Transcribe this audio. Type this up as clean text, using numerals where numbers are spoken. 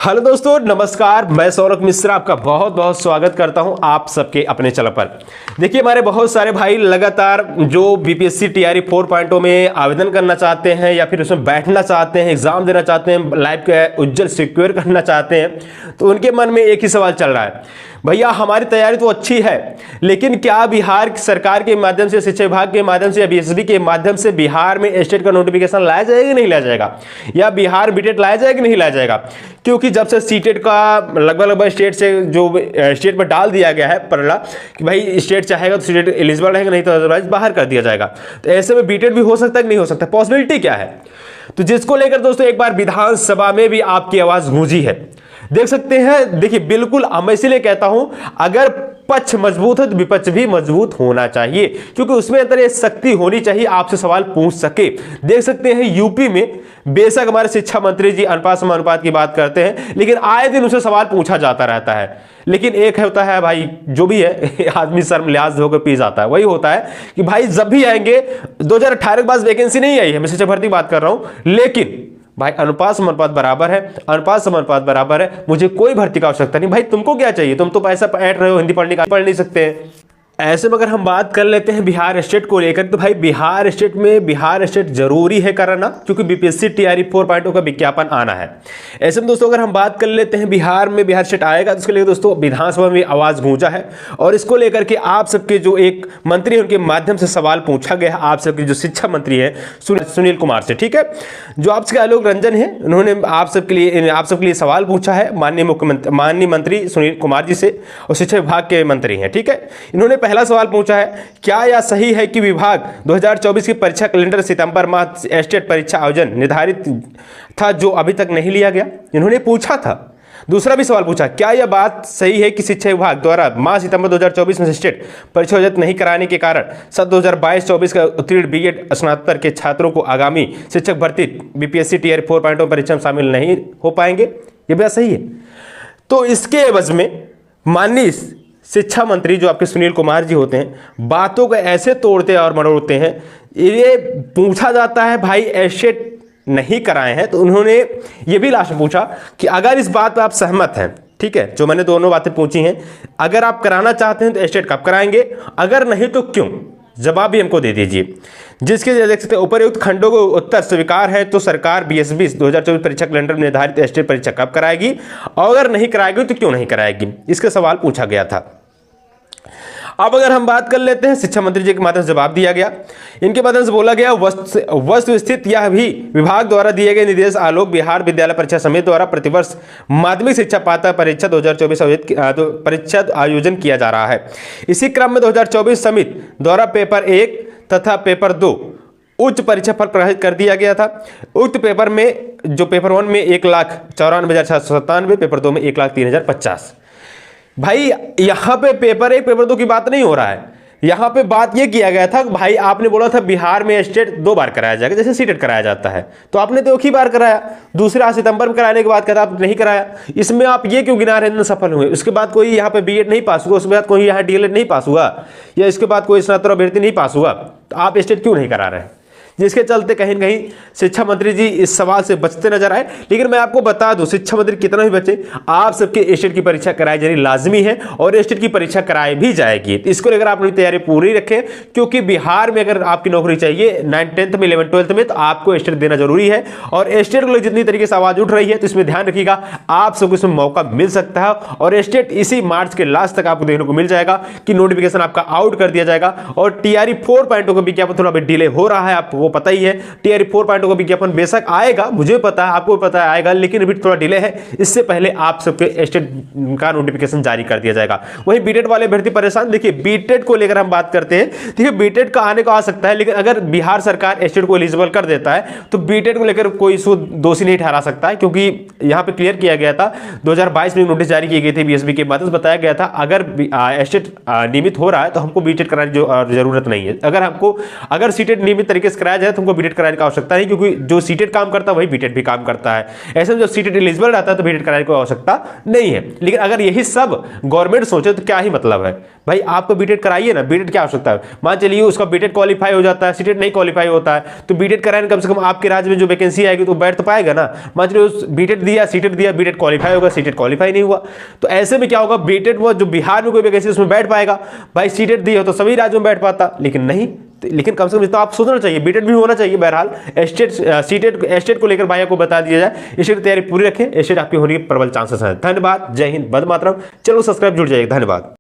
Hello दोस्तों, नमस्कार। मैं सौरभ मिश्रा आपका बहुत बहुत स्वागत करता हूं आप सबके अपने चैनल पर। देखिए, हमारे बहुत सारे भाई लगातार जो बीपीएससी टीआरई 4.0 में आवेदन करना चाहते हैं या फिर उसमें बैठना चाहते हैं, एग्जाम देना चाहते हैं, लाइफ का उज्जवल सिक्योर करना चाहते हैं, तो उनके मन में एक ही सवाल चल रहा है, भैया हमारी तैयारी तो अच्छी है, लेकिन क्या बिहार सरकार के माध्यम से, शिक्षा विभाग के माध्यम से या बीएसबी के माध्यम से बिहार में स्टेट का नोटिफिकेशन लाया जाएगा कि नहीं लाया जाएगा, या बिहार बीटेट लाया जाएगा कि नहीं लाया जाएगा? क्योंकि जब से सीटेट का लगभग स्टेट से जो स्टेट पर डाल दिया गया है पड़ला कि भाई स्टेट चाहेगा तो सीटेट एलिजिबल रहेगा, नहीं तो अदरवाइज बाहर कर दिया जाएगा। तो ऐसे में बीटेट भी हो सकता है कि नहीं हो सकता, पॉसिबिलिटी क्या है? तो जिसको लेकर दोस्तों एक बार विधानसभा में भी आपकी आवाज गूंजी है, देख सकते हैं। देखिए, बिल्कुल मैं इसीलिए कहता हूं, अगर पक्ष मजबूत है तो विपक्ष भी मजबूत होना चाहिए, क्योंकि उसमें अंदर ये शक्ति होनी चाहिए आपसे सवाल पूछ सके। देख सकते हैं यूपी में बेशक हमारे शिक्षा मंत्री जी अनुपात समानुपात की बात करते हैं, लेकिन आए दिन उसे सवाल पूछा जाता रहता है। लेकिन एक होता है भाई, जो भी है आदमी शर्म लिहाज होकर पी जाता है। वही होता है कि भाई जब भी आएंगे 2018 के बाद वैकेंसी नहीं आई है, मैं शिक्षक भर्ती की बात कर रहा हूं, लेकिन भाई अनुपात समानुपात बराबर है, अनुपात समानुपात बराबर है, मुझे कोई भर्ती का आवश्यकता नहीं। भाई तुमको क्या चाहिए? तुम तो पैसा ऐड रहे हो, हिंदी पढ़ नहीं सकते। ऐसे में अगर हम बात कर लेते हैं बिहार स्टेट को लेकर, तो भाई बिहार स्टेट जरूरी है कराना, क्योंकि बीपीएससी टीआरई 4.0 का विज्ञापन आना है। ऐसे में दोस्तों अगर हम बात कर लेते हैं बिहार स्टेट आएगा, तो इसके लिए दोस्तों विधानसभा में आवाज गूंजा है, और इसको लेकर के आप सबके जो एक मंत्री है उनके माध्यम से सवाल पूछा गया है, आप सबके जो शिक्षा मंत्री है सुनील कुमार से, ठीक है, जो आपसे आलोक रंजन है, उन्होंने आप सबके लिए सवाल पूछा है माननीय मंत्री सुनील कुमार जी से, और शिक्षा विभाग के मंत्री हैं, ठीक है। इन्होंने पहला सवाल पूछा है, क्या यह सही है कि विभाग 2024 की परीक्षा कैलेंडर सितंबर माह स्टेट परीक्षा आयोजन निर्धारित था जो अभी तक नहीं लिया गया? इन्होंने पूछा था। दूसरा भी सवाल पूछा, क्या यह बात सही है कि शिक्षा विभाग द्वारा माह सितंबर 2024 में स्टेट परीक्षा आयोजित नहीं कराने के कारण सत्र 2022-24 का उत्तीर्ण बीएड स्नातक के छात्रों को आगामी शिक्षक भर्ती बीपीएससी टीआरई 4.0 परीक्षा में शामिल नहीं हो पाएंगे? यह बात सही है। तो इसके एवज में माननीय शिक्षा मंत्री जो आपके सुनील कुमार जी होते हैं, बातों को ऐसे तोड़ते और मरोड़ते हैं। ये पूछा जाता है भाई एस्टेट नहीं कराए हैं, तो उन्होंने ये भी लास्ट में पूछा कि अगर इस बात पर आप सहमत हैं, ठीक है, जो मैंने दोनों बातें पूछी हैं, अगर आप कराना चाहते हैं तो एस्टेट कब कराएंगे, अगर नहीं तो क्यों? जवाब भी हमको दे दीजिए। जिसके देख सकते हैं उपरयुक्त खंडों को उत्तर स्वीकार है तो सरकार बीएसबी 2024 परीक्षा कैलेंडर में निर्धारित एस्टेट परीक्षा कब कराएगी, और अगर नहीं कराएगी तो क्यों नहीं कराएगी, इसका सवाल पूछा गया था। अब अगर हम बात कर लेते हैं, शिक्षा मंत्री जी के माध्यम से जवाब दिया गया, इनके माध्यम से बोला गया, वस्तु स्थित यह भी विभाग द्वारा दिए गए निर्देश आलोक बिहार विद्यालय परीक्षा समिति द्वारा प्रतिवर्ष माध्यमिक शिक्षा पात्रता परीक्षा 2024 परीक्षा आयोजन किया जा रहा है। इसी क्रम में 2024 समिति द्वारा पेपर 1 तथा पेपर 2 उच्च परीक्षा फल प्रकाशित कर दिया गया था। उक्त पेपर में जो पेपर 1 में 1,94,797, पेपर 2 में 1,03,050। भाई यहां पे पेपर 1 पेपर 2 की बात नहीं हो रहा है, यहां पे बात यह किया गया था, भाई आपने बोला था बिहार में स्टेट 2 बार कराया जाएगा, जैसे सीटेट कराया जाता है, तो आपने तो एक ही बार कराया, दूसरा सितंबर में कराने के बाद कहता आप नहीं कराया। इसमें आप ये क्यों गिना रहे हैं सफल हुए? उसके बाद कोई यहाँ पे बीएड नहीं पास हुआ, उसके बाद कोई यहाँ डीएलएड नहीं पास हुआ, या इसके बाद कोई स्नातक अभ्यर्थी नहीं पास हुआ, तो आप स्टेट क्यों नहीं करा रहे हैं? जिसके चलते कहीं न कहीं शिक्षा मंत्री जी इस सवाल से बचते नजर आए। लेकिन मैं आपको बता दूं, शिक्षा मंत्री कितना भी बचे, आप सबके स्टेट की परीक्षा कराई जानी लाजमी है, और स्टेट की परीक्षा कराई भी जाएगी। तो इसको लेकर आप अपनी तैयारी पूरी रखें, क्योंकि बिहार में अगर आपकी नौकरी चाहिए 9th 10th में 11th 12th में, तो आपको स्टेट देना जरूरी है। और स्टेट को जितनी तरीके से आवाज उठ रही है, तो इसमें ध्यान रखिएगा, आप सबको इसमें मौका मिल सकता है, और स्टेट इसी मार्च के लास्ट तक आपको देखने को मिल जाएगा कि नोटिफिकेशन आपका आउट कर दिया जाएगा। और टीआरई 4.0 का विज्ञापन थोड़ा डिले हो रहा है, आपको पता ही है। टीआरई 4.0 का विज्ञापन बेशक आएगा, मुझे पता है, आपको पता है आएगा, लेकिन अभी थोड़ा डिले है। इससे पहले आप सबके स्टेट का नोटिफिकेशन जारी कर दिया जाएगा। वहीं बीटेट वाले अभ्यर्थी परेशान, देखिए बीटेट को लेकर हम बात करते हैं, देखिए बीटेट का आने को आ सकता है, लेकिन अगर बिहार सरकार स्टेट को एलिजिबल कर देता है तो बीटेट को लेकर कोई दोषी नहीं ठहरा सकता है, क्योंकि यहां पे क्लियर किया गया था, 2022 में नोटिस जारी की गई थी बीएसबी के माध्यम से, बताया गया था अगर स्टेट नियमित हो रहा है तो हमको बीटेट कराने की जरूरत नहीं है। अगर सीटेट नियमित तरीके से कराया जाए तो हमको बीटेड कराने की आवश्यकता नहीं, क्योंकि जो सीटेड काम करता है वही बीटेड भी काम करता है। ऐसे में जब सीटेड एलिजिबल रहता है तो बीटेड कराने की आवश्यकता नहीं है। लेकिन अगर यही सब गवर्नमेंट सोचे तो क्या ही मतलब है भाई, आपको बीटेड कराइए ना, बीटेड क्या आवश्यकता है। मान चलिए उसका बीटेड क्वालिफाई हो जाता है, सीटेड नहीं क्वालिफाई होता है, तो बीटेड कराने कम से कम आपके राज्य में जो वैकेंसी आएगी तो बैठ तो पाएगा ना। मान चलिए उस बीटेड दिया, सीटेड दिया, बीटेड क्वालिफाई होगा, सीटेड क्वालिफाई नहीं हुआ, तो ऐसे में क्या होगा, बीटेड वो जो बिहार में कोई वैकेंसी उसमें बैठ पाएगा। भाई सीटेड दी हो तो सभी राज्यों में बैठ पाता, लेकिन नहीं। लेकिन कम से कम तो आप सोचना चाहिए, बीटेड भी होना चाहिए। बहरहाल स्टेट सीटेड स्टेट को लेकर भाइयों को बता दिया जाए, स्टेट की तैयारी पूरी रखें, स्टेट आपकी होने के प्रबल चांसेस हैं। धन्यवाद, जय हिंद, वंदे मातरम। चलो सब्सक्राइब, जुड़ जाइए, धन्यवाद।